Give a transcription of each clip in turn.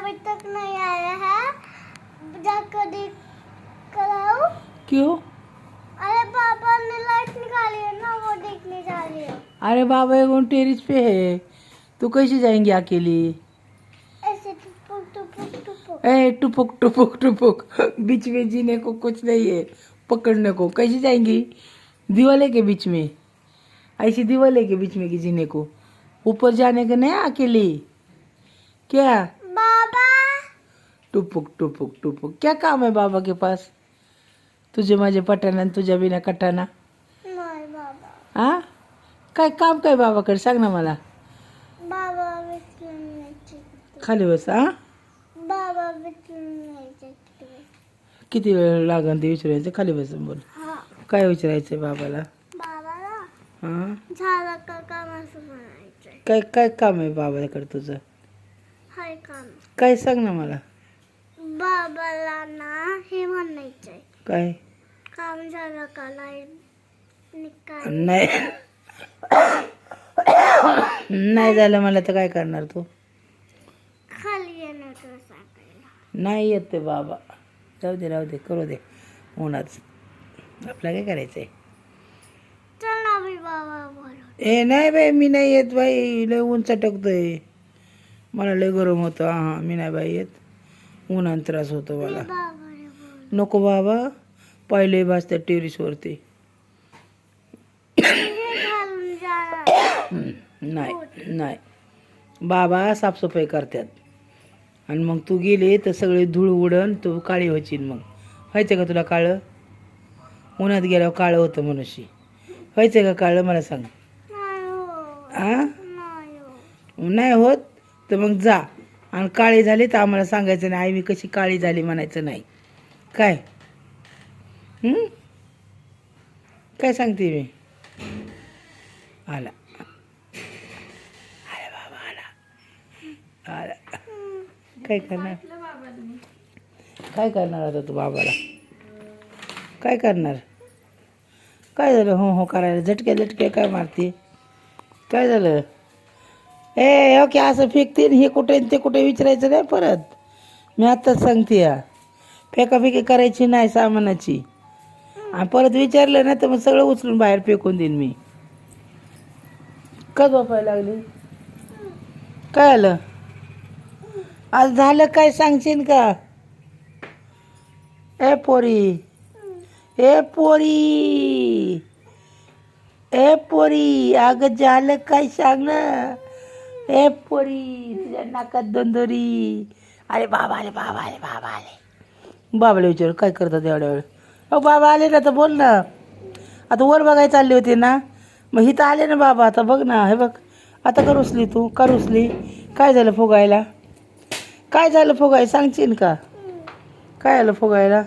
अभी तक नहीं आया है, जाकर देख कर आओ। क्यों? अरे पापा ने लाइट निकाली है ना, वो देखने जा रही है। अरे बाबा एगो टेरिस पे है, तू कैसे जाएंगी अकेली? ऐसे टुपुक टुपुक टुपुक। ए टुपुक टुपुक टुपुक, बीच में जीने को कुछ नहीं है, पकड़ने को कैसे जाएंगी? दीवाले के बीच में, ऐसी दीवाले के बीच में की जीने को, ऊपर जाने का नहीं अकेली क्या? बाबा टुपुक टुपुक टुपुक, क्या काम है बाबा के पास? तुझे माझे पटाना आणि तुझ्या बिना कटाना. नाही बाबा. हा काय काम काय बाबाकडे सांग ना मला. बाबा विसरून यायचे. खाली बस. हा बाबा विसरून यायचे. किती वेळ लागन ते विचारायचं? खाली बस बोल. हा. काय विचारायचंय बाबाला? बाबाला हा झालं का काम असं म्हणायचंय. काय काय काम आहे बाबाकडे तुझं? हाय काम. काय सांग ना मला. बाबाला ना हे म्हणायचंय. काय काम झालं का लाईट निकाल. नाही नाही झालं मला तर काय करणार तू? खाली येणार तर सांगायला. नाही येत ते बाबा. जाऊ दे राहू दे करू दे उन्हाच. आपल्याला काय करायचंय? चल ना मी बाबा बोलव. ए नाही बाई मी नाही येत बाई. लय ऊन चटकतंय मला, लय गरम होतं. हां मी नाही बाई येत. उन्हान त्रास होतो मला. बाबाने बोल. नको बाबा, पहिले बस त्या टेरिसवरती. हे घालून जा. नाही नाही बाबा साफसफाई करतात आणि मग तू गेले तर सगळे धूळ उडन, तू काळी व्हायची. मग व्हायचं का तुला काळं? उन्हात गेल्यावर काळं होतं मनुष्य. व्हायचं का काळं मला सांग. नाही हो. आ नाही हो. नाही होत तर मग जा आणि काळी झाली तर आम्हाला सांगायचं नाही. आई मी कशी काळी झाली म्हणायचं नाही. काय काय सांगते मी? आला आला बाबा आला आला. काय करणार? काय करणार आता तू बाबाला? काय करणार? काय झालं हो हो करायला? झटके झटके काय मारते? काय झालं? ए ओके असं फेकते हे कुठे ते कुठे विचारायचं नाही परत. मी आत्ताच सांगते या, फेकाफेकी करायची नाही सामानाची. आणि परत विचारलं ना तर मग सगळं उचलून बाहेर फेकून देईन मी. का झोपायला लागली? काय आलं आज? झालं काय सांगशील का? ए पोरी, ए पोरी, ए पोरी, अगं झालं काय सांग ना. ए पोरी, तुझ्या नाकात दोंदोरी. अरे बाबा आले बाबा आले बाबा आले. बाबाला विचार काय करतात एवढ्या वेळ? अहो बाबा आले ना तर बोल ना. आता वर बघायला चालली होती ना, मग हिथं आले ना बाबा. आता बघ ना, हे बघ आता का रुसली तू? का रुसली? काय झालं फुगायला? काय झालं फुगाय सांगशील का? काय आलं फुगायला?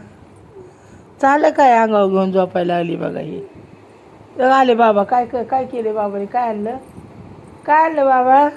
झालं काय? अंगावर घेऊन झोपायला लागली बघा ही. आले बाबा. काय काय केले बाबाने? काय आणलं? काय आणलं बाबा?